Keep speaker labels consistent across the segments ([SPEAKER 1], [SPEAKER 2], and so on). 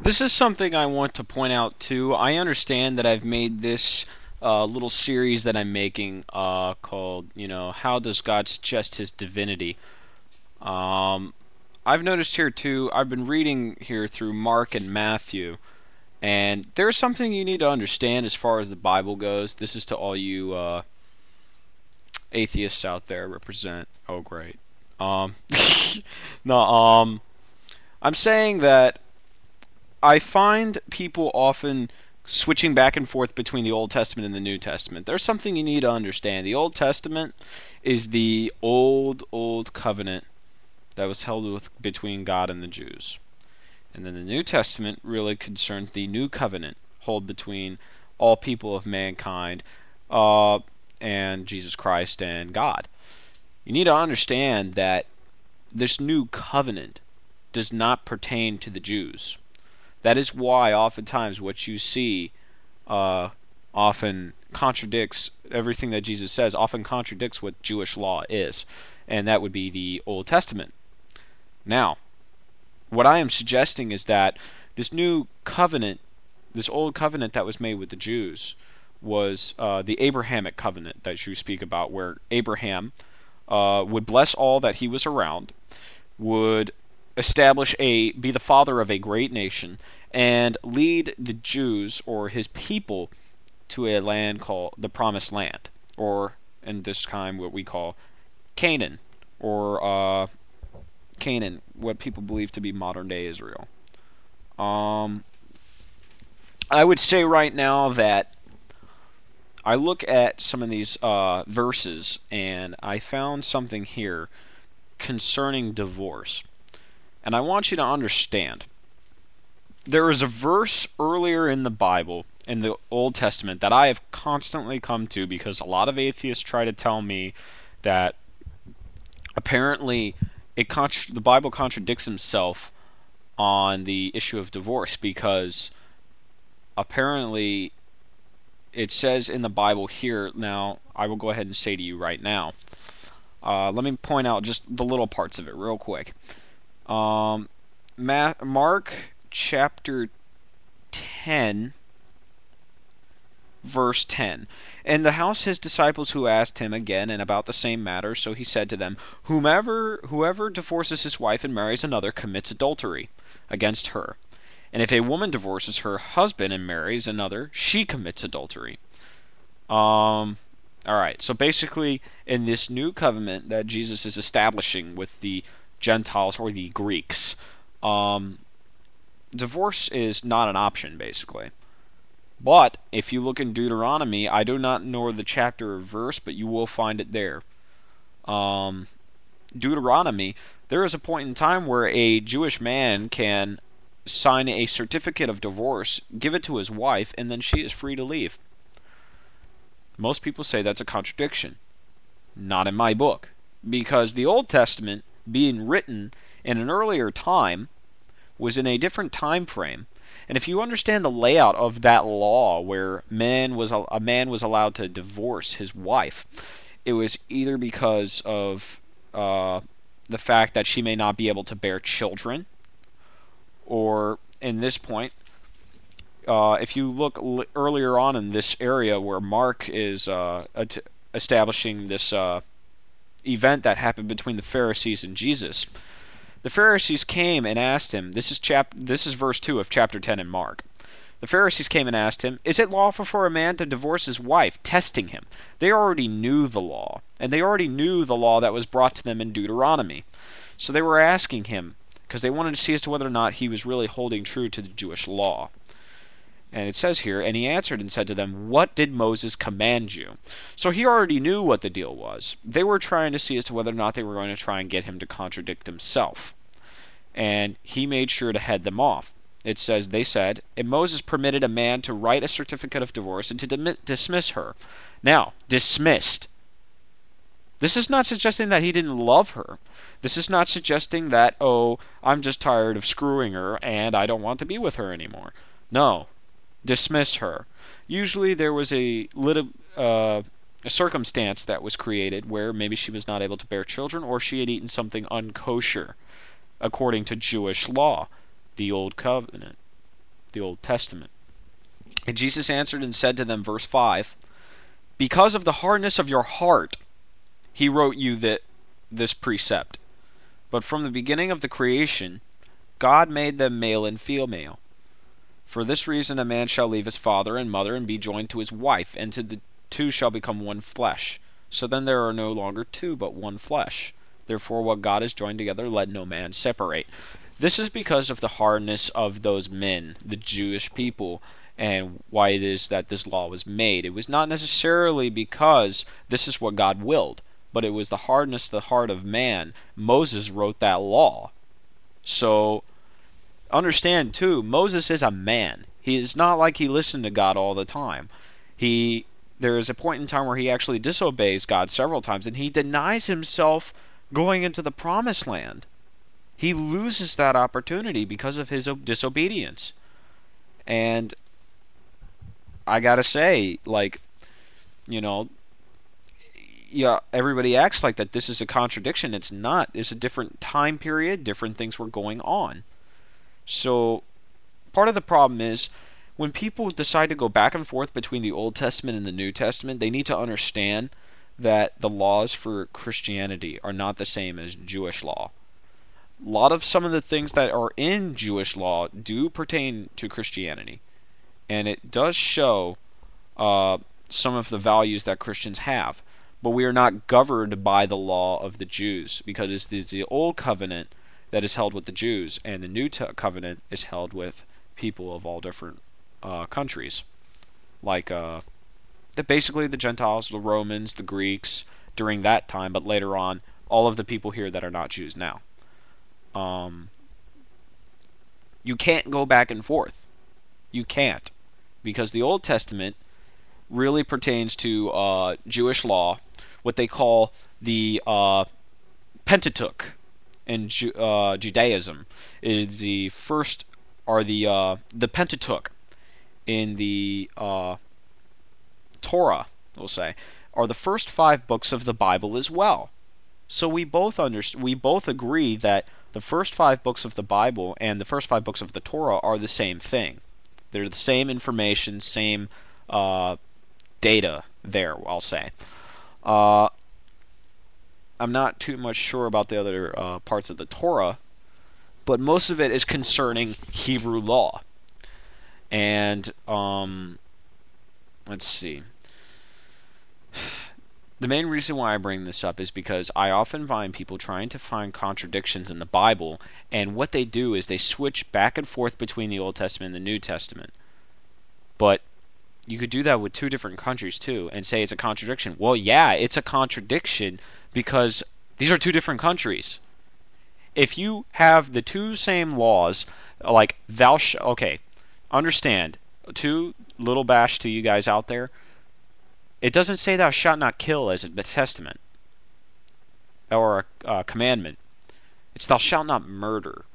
[SPEAKER 1] This is something I want to point out too. I understand that I've made this little series that I'm making called, How Does God Suggest His Divinity? Um, I've noticed here too, I've been reading here through Mark and Matthew, and there's something you need to understand as far as the Bible goes. This is to all you atheists out there represent. Oh, great. Um, no, I'm saying that I find people often switching back and forth between the Old Testament and the New Testament. There's something you need to understand. The Old Testament is the old covenant that was held between God and the Jews. And then the New Testament really concerns the new covenant held between all people of mankind and Jesus Christ and God. You need to understand that this new covenant does not pertain to the Jews. That is why oftentimes what you see often contradicts everything that Jesus says, often contradicts what Jewish law is, and that would be the Old Testament. Now, what I am suggesting is that this new covenant, this old covenant that was made with the Jews, was the Abrahamic covenant that you speak about, where Abraham would bless all that he was around, would be the father of a great nation, and lead the Jews, or his people, to a land called the Promised Land, or in this time what we call Canaan, or Canaan, what people believe to be modern-day Israel. I would say right now that I look at some of these verses, and I found something here concerning divorce. And I want you to understand, there is a verse earlier in the Bible, in the Old Testament, that I have constantly come to because a lot of atheists try to tell me that apparently the Bible contradicts himself on the issue of divorce, because apparently it says in the Bible here. Now, I will go ahead and say to you right now, let me point out just the little parts of it real quick. Mark chapter 10, verse 10. In the house his disciples who asked him again and about the same matter, so he said to them, Whoever divorces his wife and marries another commits adultery against her. And if a woman divorces her husband and marries another, she commits adultery. Alright, so basically, in this new covenant that Jesus is establishing with the Gentiles or the Greeks, divorce is not an option, basically. But if you look in Deuteronomy, I do not know the chapter or verse, but you will find it there. Deuteronomy, there is a point in time where a Jewish man can sign a certificate of divorce, give it to his wife, and then she is free to leave. Most people say that's a contradiction. Not in my book. Because the Old Testament, being written in an earlier time, was in a different time frame. And if you understand the layout of that law, where a man was allowed to divorce his wife, it was either because of the fact that she may not be able to bear children, or in this point, if you look earlier on in this area where Mark is establishing this event that happened between the Pharisees and Jesus, the Pharisees came and asked him, this is verse 2 of chapter 10 in Mark. The Pharisees came and asked him, Is it lawful for a man to divorce his wife? Testing him. They already knew the law, and they already knew the law that was brought to them in Deuteronomy. So they were asking him, because they wanted to see as to whether or not he was really holding true to the Jewish law. And it says here, and he answered and said to them, What did Moses command you? So he already knew what the deal was. They were trying to see as to whether or not they were going to try and get him to contradict himself. And he made sure to head them off. It says, they said, And Moses permitted a man to write a certificate of divorce and to dismiss her. Now, dismissed. This is not suggesting that he didn't love her. This is not suggesting that, oh, I'm just tired of screwing her and I don't want to be with her anymore. No. Dismiss her. Usually there was a circumstance that was created where maybe she was not able to bear children, or she had eaten something unkosher according to Jewish law, the Old Covenant. the Old Testament. And Jesus answered and said to them, verse 5, because of the hardness of your heart, he wrote you this precept. But from the beginning of the creation, God made them male and female. For this reason a man shall leave his father and mother and be joined to his wife, and the two shall become one flesh. So then there are no longer two, but one flesh. Therefore what God has joined together, let no man separate. This is because of the hardness of those men, the Jewish people, and why it is that this law was made. It was not necessarily because this is what God willed, but it was the hardness of the heart of man. Moses wrote that law. So understand too, Moses is a man. He is not like he listened to God all the time. There is a point in time where he actually disobeys God several times, and he denies himself going into the promised land. He loses that opportunity because of his disobedience. And I gotta say, like, you know, yeah, everybody acts like that this is a contradiction. It's not. It's a different time period, different things were going on. So part of the problem is when people decide to go back and forth between the Old Testament and the New Testament, they need to understand that the laws for Christianity are not the same as Jewish law. A lot of some of the things that are in Jewish law do pertain to Christianity, and it does show some of the values that Christians have. But we are not governed by the law of the Jews, because it's the Old Covenant that is held with the Jews, and the New Covenant is held with people of all different countries, like basically the Gentiles, the Romans, the Greeks during that time, but later on, all of the people here that are not Jews now. You can't go back and forth. You can't, because the Old Testament really pertains to Jewish law, what they call the Pentateuch in Judaism. Is the first, are the Pentateuch in the Torah, we'll say, are the first 5 books of the Bible as well. So we both agree that the first 5 books of the Bible and the first 5 books of the Torah are the same thing. They're the same information, same data there, I'll say. I'm not too much sure about the other parts of the Torah, but most of it is concerning Hebrew law. And let's see. The main reason why I bring this up is because I often find people trying to find contradictions in the Bible, and what they do is they switch back and forth between the Old Testament and the New Testament. But you could do that with 2 different countries too, and say it's a contradiction. Well, yeah, it's a contradiction because these are 2 different countries. If you have the 2 same laws, like okay, understand, little bash to you guys out there, it doesn't say thou shalt not kill as a testament or a commandment. It's thou shalt not murder.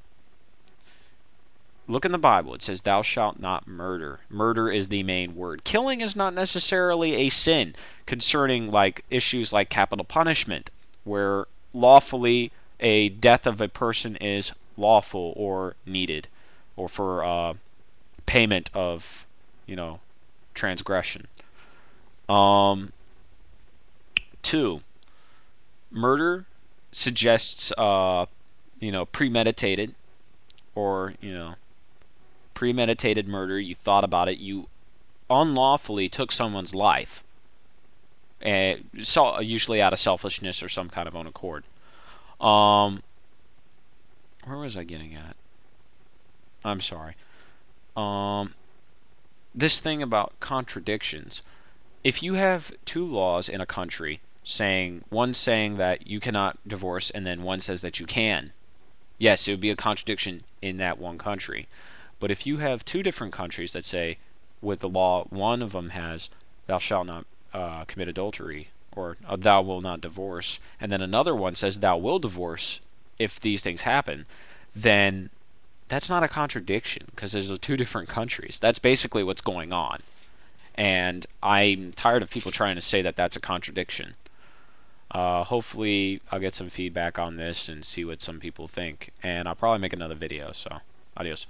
[SPEAKER 1] Look in the Bible. It says thou shalt not murder. Murder is the main word. Killing is not necessarily a sin concerning like issues like capital punishment, where lawfully a death of a person is lawful or needed, or for payment of, transgression. 2, murder suggests premeditated, or premeditated murder. You thought about it. You unlawfully took someone's life, usually out of selfishness or some kind of own accord. Where was I getting at? I'm sorry. This thing about contradictions. If you have 2 laws in a country, one saying that you cannot divorce and then one says that you can, yes, it would be a contradiction in that one country. But if you have 2 different countries that say, with the law, one of them has, thou shalt not commit adultery, or thou will not divorce, and then another one says, thou will divorce if these things happen, then that's not a contradiction, because there's 2 different countries. That's basically what's going on. And I'm tired of people trying to say that that's a contradiction. Hopefully I'll get some feedback on this and see what some people think. And I'll probably make another video, so adios.